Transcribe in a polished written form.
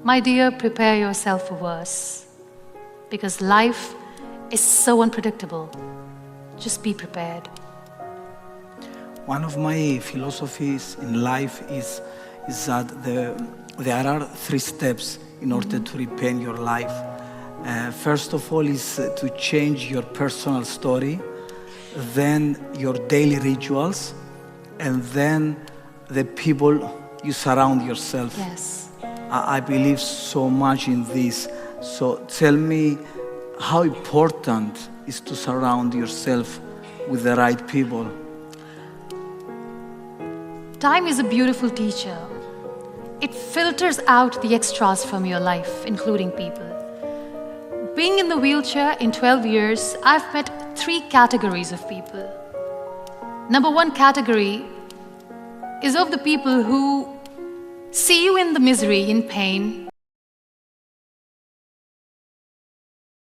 My dear, prepare yourself for worse. Because life is so unpredictable. Just be prepared. One of my philosophies in life is that there are 3 steps in order to repent your life. First of all is to change your personal story, then your daily rituals, and then the people you surround yourself. Yes. I believe so much in this. So tell me how important is to surround yourself with the right people. Time is a beautiful teacher. It filters out the extras from your life, including people. Being in the wheelchair in 12 years, I've met 3 categories of people. Number 1 category is of the people who see you in the misery, in pain,